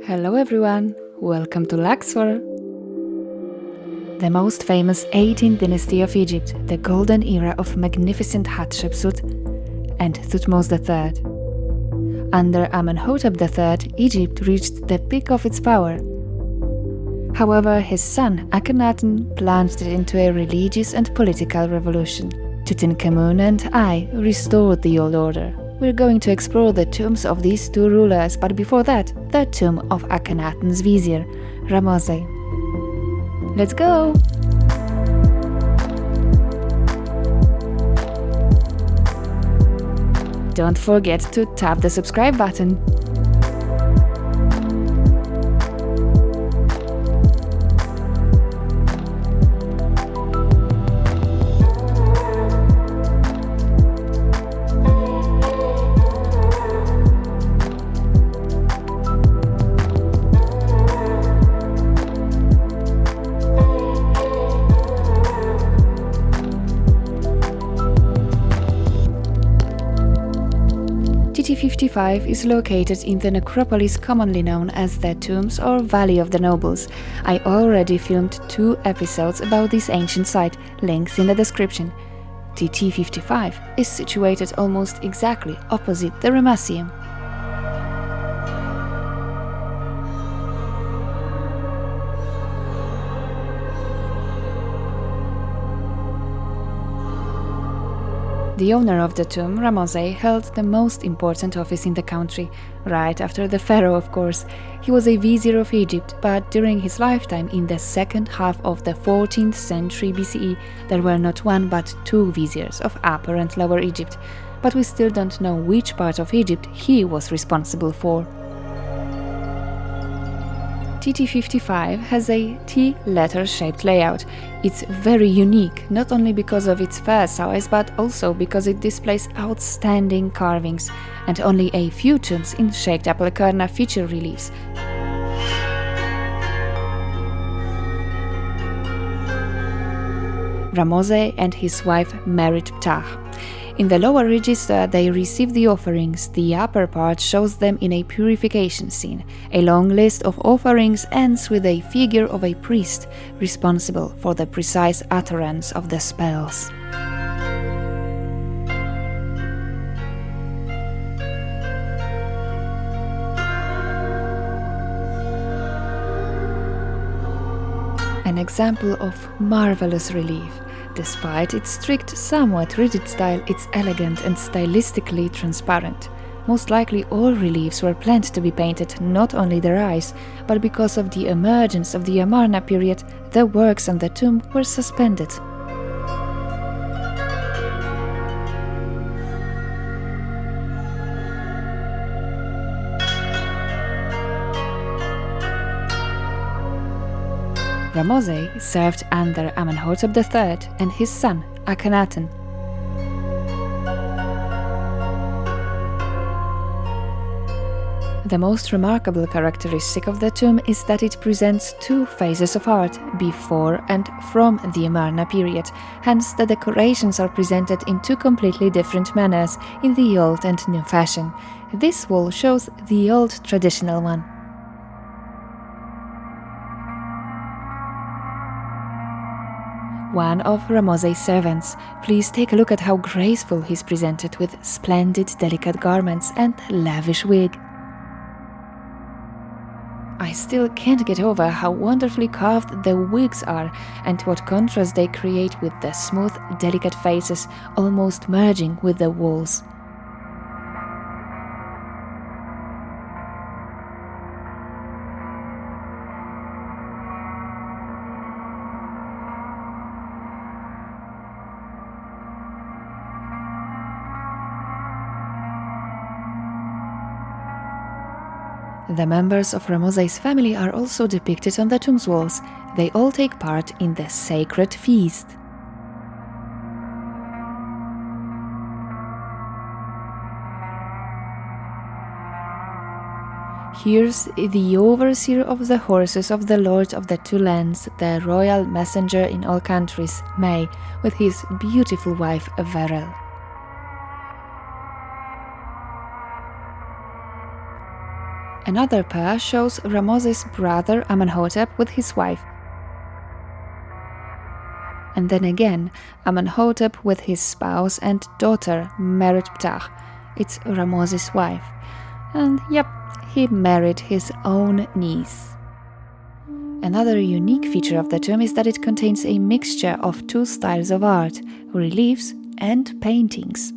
Hello everyone, welcome to Luxor. The most famous 18th dynasty of Egypt, the golden era of magnificent Hatshepsut and Thutmose III. Under Amenhotep III, Egypt reached the peak of its power. However, his son Akhenaten plunged it into a religious and political revolution. Tutankhamun and I restored the old order. We're going to explore the tombs of these two rulers, but before that, the tomb of Akhenaten's vizier, Ramose. Let's go! Don't forget to tap the subscribe button. TT55 is located in the necropolis commonly known as the Tombs or Valley of the Nobles. I already filmed 2 episodes about this ancient site, links in the description. TT55 is situated almost exactly opposite the Ramesseum. The owner of the tomb, Ramose, held the most important office in the country, right after the pharaoh, of course. He was a vizier of Egypt, but during his lifetime, in the second half of the 14th century BCE, there were not one but 2 viziers of Upper and Lower Egypt, but we still don't know which part of Egypt he was responsible for. TT55 has a T-letter shaped layout. It's very unique, not only because of its fair size, but also because it displays outstanding carvings, and only a few tombs in shaped apple corner feature reliefs. Ramose and his wife married Ptah. In the lower register they receive the offerings, the upper part shows them in a purification scene. A long list of offerings ends with a figure of a priest responsible for the precise utterance of the spells. An example of marvelous relief. Despite its strict, somewhat rigid style, it's elegant and stylistically transparent. Most likely all reliefs were planned to be painted, not only their eyes, but because of the emergence of the Amarna period, the works on the tomb were suspended. Ramose served under Amenhotep III and his son Akhenaten. The most remarkable characteristic of the tomb is that it presents 2 phases of art, before and from the Amarna period, hence the decorations are presented in 2 completely different manners, in the old and new fashion. This wall shows the old traditional one. One of Ramose's servants. Please take a look at how graceful he's presented with splendid, delicate garments and lavish wig. I still can't get over how wonderfully carved the wigs are and what contrast they create with the smooth, delicate faces almost merging with the walls. The members of Ramose's family are also depicted on the tomb's walls. They all take part in the sacred feast. Here's the overseer of the horses of the Lord of the Two Lands, the royal messenger in all countries, May, with his beautiful wife Verel. Another pair shows Ramoses' brother Amenhotep with his wife. And then again, Amenhotep with his spouse and daughter Merit-Ptah. It's Ramoses' wife. And yep, he married his own niece. Another unique feature of the tomb is that it contains a mixture of two styles of art, reliefs and paintings.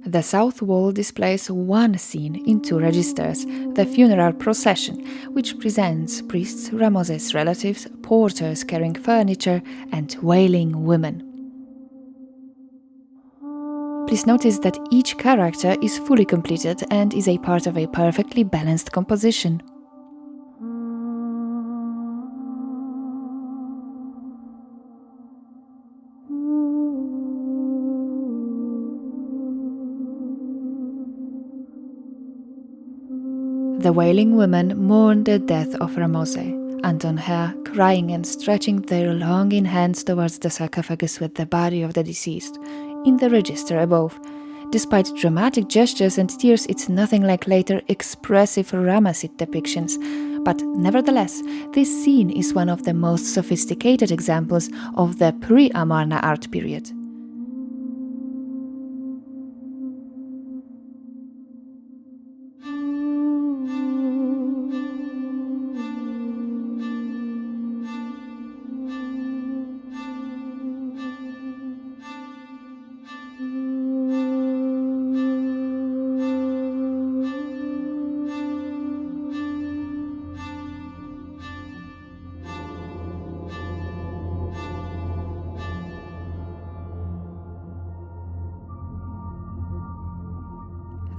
The south wall displays one scene in two registers, the funeral procession, which presents priests, Ramoses' relatives, porters carrying furniture, and wailing women. Please notice that each character is fully completed and is a part of a perfectly balanced composition. The wailing women mourn the death of Ramose, and on her, crying and stretching their longing hands towards the sarcophagus with the body of the deceased, in the register above. Despite dramatic gestures and tears, it's nothing like later expressive Ramessid depictions. But nevertheless, this scene is one of the most sophisticated examples of the pre-Amarna art period.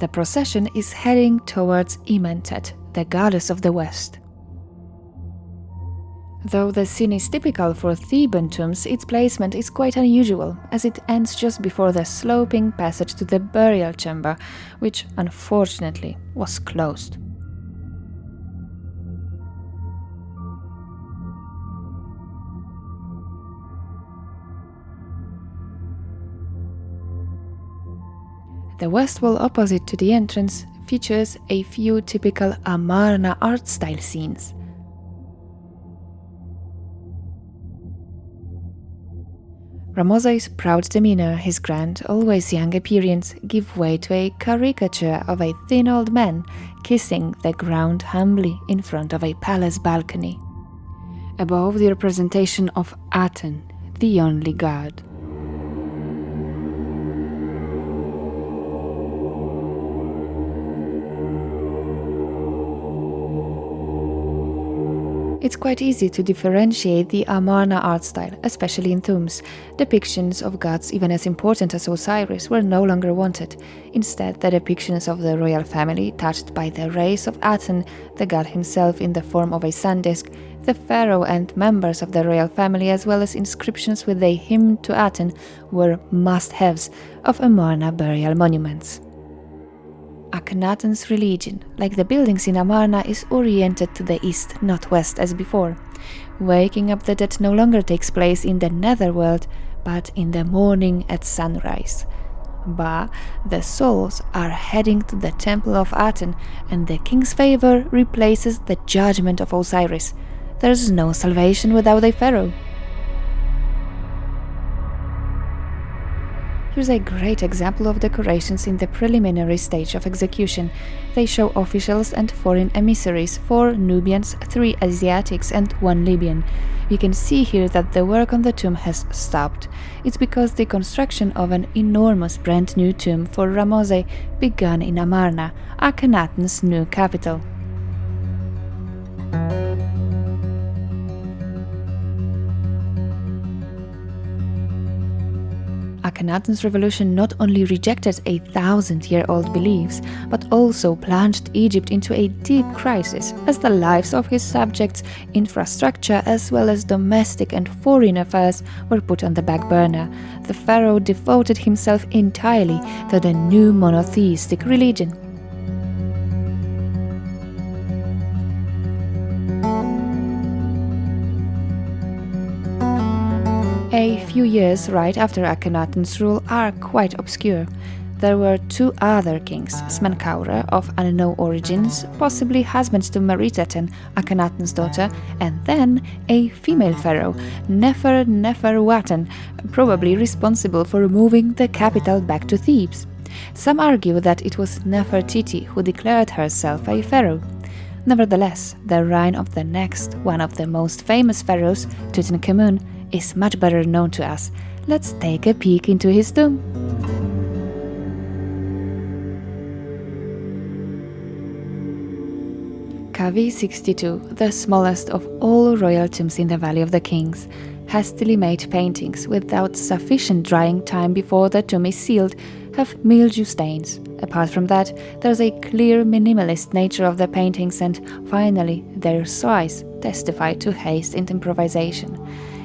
The procession is heading towards Amenhotep, the goddess of the West. Though the scene is typical for Theban tombs, its placement is quite unusual, as it ends just before the sloping passage to the burial chamber, which unfortunately was closed. The west wall opposite to the entrance features a few typical Amarna art style scenes. Ramoses' proud demeanor, his grand, always young appearance give way to a caricature of a thin old man kissing the ground humbly in front of a palace balcony. Above, the representation of Aten, the only god. It's quite easy to differentiate the Amarna art style, especially in tombs. Depictions of gods even as important as Osiris were no longer wanted. Instead, the depictions of the royal family, touched by the rays of Aten, the god himself in the form of a sun disk, the pharaoh and members of the royal family, as well as inscriptions with a hymn to Aten, were must-haves of Amarna burial monuments. Akhenaten's religion, like the buildings in Amarna, is oriented to the east, not west as before. Waking up the dead no longer takes place in the netherworld, but in the morning at sunrise. But the souls are heading to the temple of Aten, and the king's favor replaces the judgment of Osiris. There's no salvation without a pharaoh. Here's a great example of decorations in the preliminary stage of execution. They show officials and foreign emissaries, 4 Nubians, 3 Asiatics and 1 Libyan. You can see here that the work on the tomb has stopped. It's because the construction of an enormous brand new tomb for Ramose began in Amarna, Akhenaten's new capital. Akhenaten's revolution not only rejected 1,000-year-old beliefs, but also plunged Egypt into a deep crisis, as the lives of his subjects, infrastructure, as well as domestic and foreign affairs were put on the back burner. The pharaoh devoted himself entirely to the new monotheistic religion. A few years right after Akhenaten's rule are quite obscure. there were two other kings, Smenkhkare of unknown origins, possibly husband to Meritaten, Akhenaten's daughter, and then a female pharaoh, Neferuaten, probably responsible for moving the capital back to Thebes. Some argue that it was Nefertiti who declared herself a pharaoh. Nevertheless, the reign of the next, one of the most famous pharaohs, Tutankhamun, is much better known to us. Let's take a peek into his tomb. KV62, the smallest of all royal tombs in the Valley of the Kings, hastily made paintings without sufficient drying time before the tomb is sealed have mildew stains. Apart from that, there's a clear minimalist nature of the paintings, and finally, their size testify to haste and improvisation.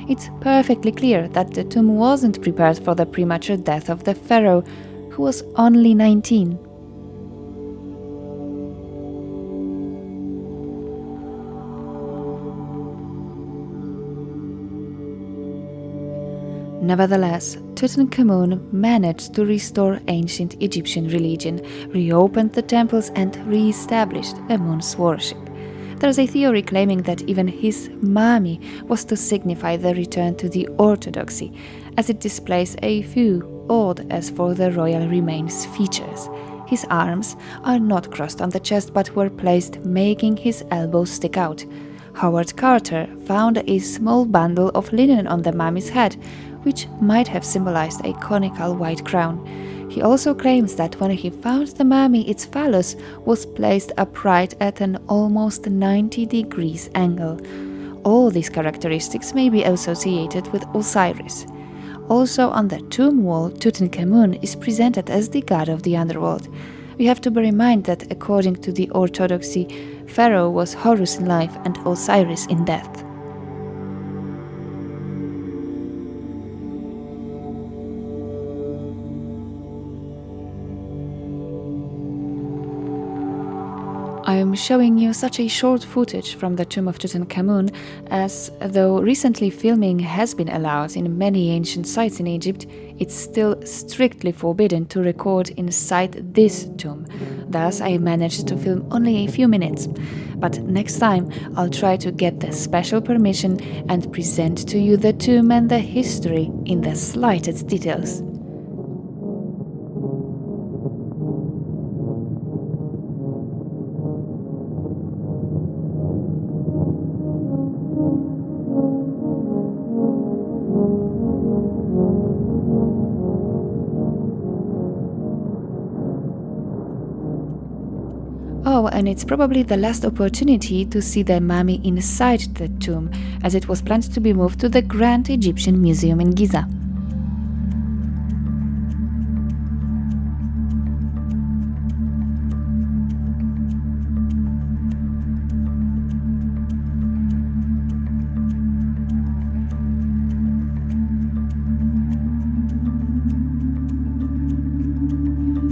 It's perfectly clear that the tomb wasn't prepared for the premature death of the pharaoh, who was only 19. Nevertheless, Tutankhamun managed to restore ancient Egyptian religion, reopened the temples, and re-established Amun's worship. There is a theory claiming that even his mummy was to signify the return to the orthodoxy, as it displays a few odd as for the royal remains features. His arms are not crossed on the chest but were placed, making his elbows stick out. Howard Carter found a small bundle of linen on the mummy's head, which might have symbolized a conical white crown. He also claims that when he found the mummy, its phallus was placed upright at an almost 90 degrees angle. All these characteristics may be associated with Osiris. Also on the tomb wall, Tutankhamun is presented as the god of the underworld. We have to bear in mind that according to the orthodoxy, Pharaoh was Horus in life and Osiris in death. I am showing you such a short footage from the tomb of Tutankhamun, as though recently filming has been allowed in many ancient sites in Egypt, it's still strictly forbidden to record inside this tomb. Thus, I managed to film only a few minutes. But next time, I'll try to get the special permission and present to you the tomb and the history in the slightest details. Oh, and it's probably the last opportunity to see the mummy inside the tomb, as it was planned to be moved to the Grand Egyptian Museum in Giza.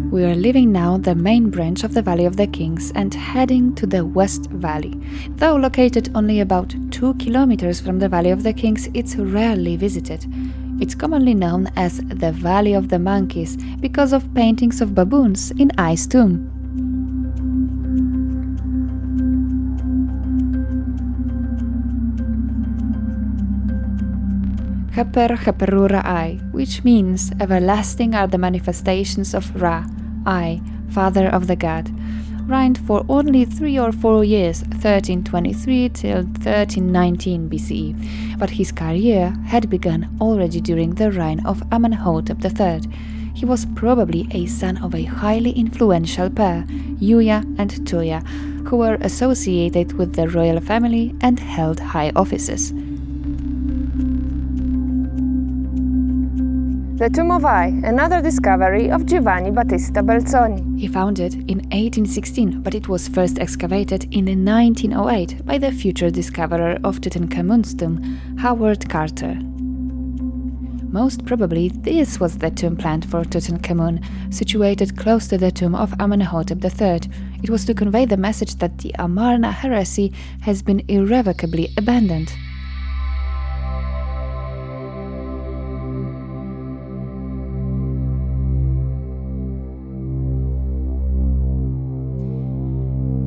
We are leaving now the main branch of the Valley of the Kings and heading to the West Valley. Though located only about 2 kilometers from the Valley of the Kings, it's rarely visited. It's commonly known as the Valley of the Monkeys because of paintings of baboons in I's tomb. Haper Haperura I, which means everlasting are the manifestations of Ra, I, father of the god, reigned for only 3 or 4 years, 1323 till 1319 BCE, but his career had begun already during the reign of Amenhotep III. He was probably a son of a highly influential pair, Yuya and Tuya, who were associated with the royal family and held high offices. The Tomb of I, another discovery of Giovanni Battista Belzoni. He found it in 1816, but it was first excavated in 1908 by the future discoverer of Tutankhamun's tomb, Howard Carter. Most probably this was the tomb planned for Tutankhamun, situated close to the tomb of Amenhotep III. It was to convey the message that the Amarna heresy has been irrevocably abandoned.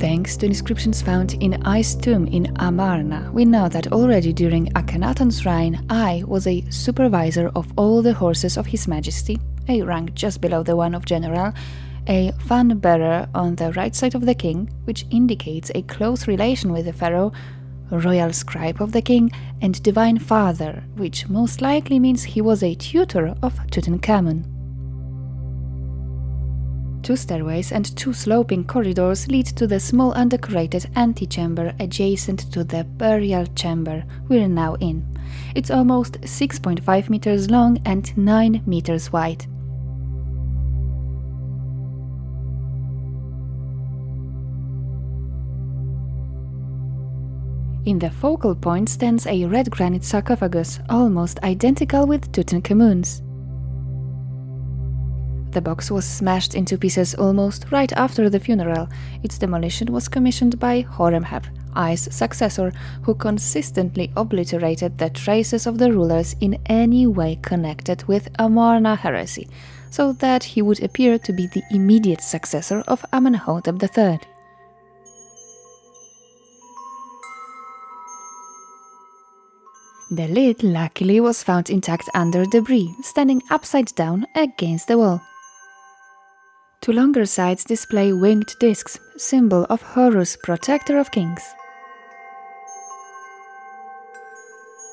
Thanks to inscriptions found in Ai's tomb in Amarna, we know that already during Akhenaten's reign, Ai was a supervisor of all the horses of His Majesty, a rank just below the one of general, a fan bearer on the right side of the king, which indicates a close relation with the pharaoh, royal scribe of the king, and divine father, which most likely means he was a tutor of Tutankhamun. 2 stairways and 2 sloping corridors lead to the small undecorated antechamber adjacent to the burial chamber we're now in. It's almost 6.5 meters long and 9 meters wide. In the focal point stands a red granite sarcophagus, almost identical with Tutankhamun's. The box was smashed into pieces almost right after the funeral. Its demolition was commissioned by Horemheb, Ai's successor, who consistently obliterated the traces of the rulers in any way connected with Amarna heresy, so that he would appear to be the immediate successor of Amenhotep III. The lid luckily was found intact under debris, standing upside down against the wall. 2 longer sides display winged discs, symbol of Horus, protector of kings.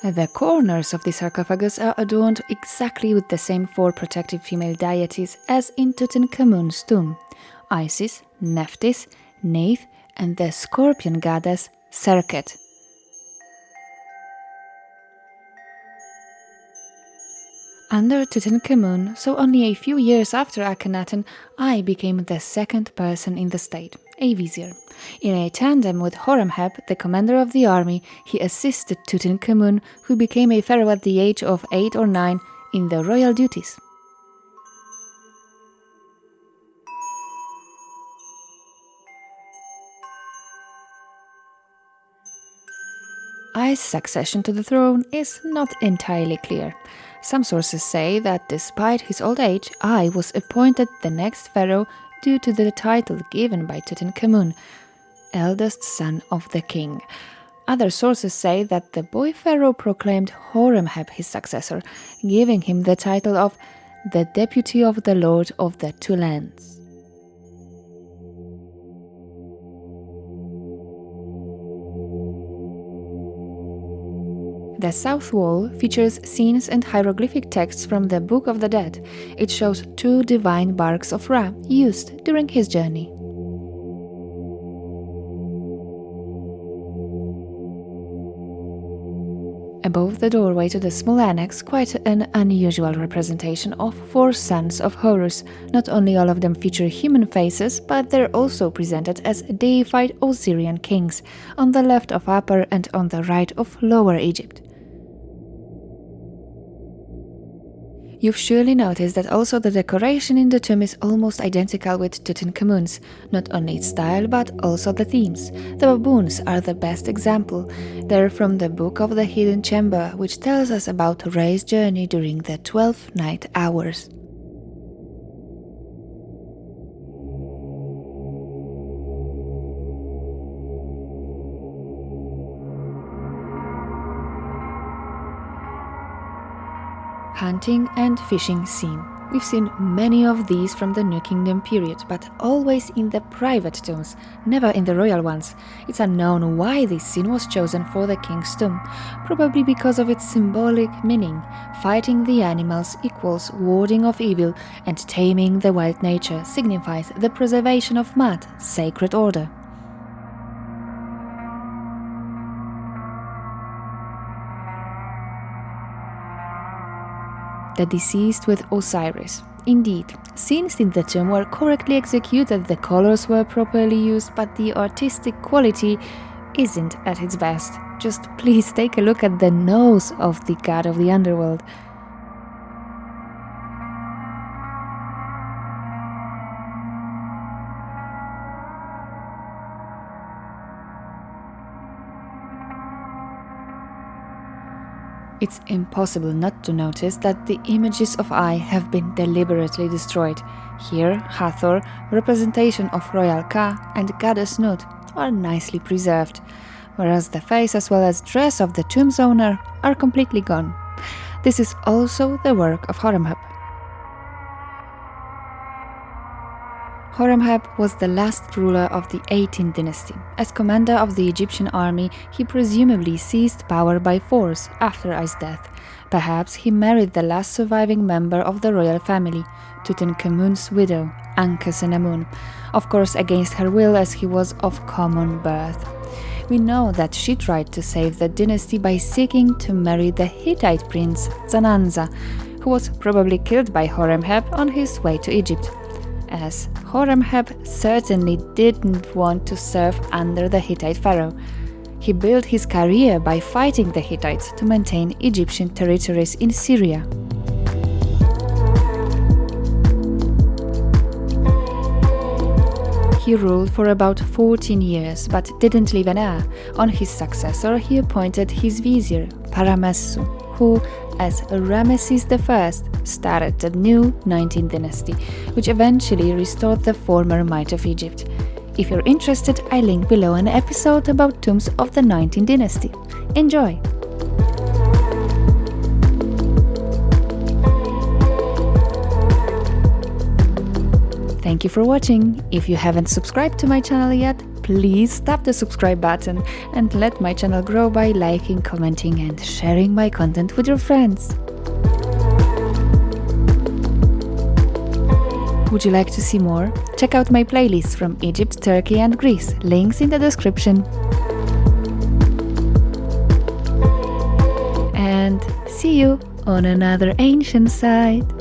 The corners of the sarcophagus are adorned exactly with the same 4 protective female deities as in Tutankhamun's tomb: Isis, Nephthys, Neith, and the scorpion goddess Serket. Under Tutankhamun, so only a few years after Akhenaten, Ai became the 2nd person in the state, a vizier. In a tandem with Horemheb, the commander of the army, he assisted Tutankhamun, who became a pharaoh at the age of 8 or 9, in the royal duties. Ai's succession to the throne is not entirely clear. Some sources say that despite his old age, Ai was appointed the next pharaoh due to the title given by Tutankhamun, eldest son of the king. Other sources say that the boy pharaoh proclaimed Horemheb his successor, giving him the title of the Deputy of the Lord of the Two Lands. The south wall features scenes and hieroglyphic texts from the Book of the Dead. It shows 2 divine barks of Ra used during his journey. Above the doorway to the small annex, quite an unusual representation of 4 sons of Horus. Not only all of them feature human faces, but they're also presented as deified Osirian kings, on the left of Upper and on the right of Lower Egypt. You've surely noticed that also the decoration in the tomb is almost identical with Tutankhamun's, not only its style but also the themes. The baboons are the best example. They're from the Book of the Hidden Chamber, which tells us about Re's journey during the 12 night hours. Hunting and fishing scene. We've seen many of these from the New Kingdom period, but always in the private tombs, never in the royal ones. It's unknown why this scene was chosen for the king's tomb, probably because of its symbolic meaning. Fighting the animals equals warding off evil, and taming the wild nature signifies the preservation of Ma'at, sacred order. The deceased with Osiris. Indeed, scenes in the tomb were correctly executed, the colors were properly used, but the artistic quality isn't at its best. Just please take a look at the nose of the god of the underworld. It's impossible not to notice that the images of Eye have been deliberately destroyed. Here, Hathor, representation of royal Ka, and goddess Nut are nicely preserved, whereas the face as well as dress of the tomb's owner are completely gone. This is also the work of Horemheb. Horemheb was the last ruler of the Aten dynasty. As commander of the Egyptian army, he presumably seized power by force after Eye's death. Perhaps he married the last surviving member of the royal family, Tutankhamun's widow, Ankhesenamun, of course against her will as he was of common birth. We know that she tried to save the dynasty by seeking to marry the Hittite prince Zananza, who was probably killed by Horemheb on his way to Egypt, as Horemheb certainly didn't want to serve under the Hittite pharaoh. He built his career by fighting the Hittites to maintain Egyptian territories in Syria. He ruled for about 14 years, but didn't leave an heir. On his successor, he appointed his vizier, Paramessu, who, as Ramesses I, started the new 19th dynasty, which eventually restored the former might of Egypt. If you're interested, I link below an episode about tombs of the 19th dynasty. Enjoy! Thank you for watching. If you haven't subscribed to my channel yet, please tap the subscribe button and let my channel grow by liking, commenting and sharing my content with your friends. Would you like to see more? Check out my playlists from Egypt, Turkey and Greece, links in the description. And see you on another ancient site.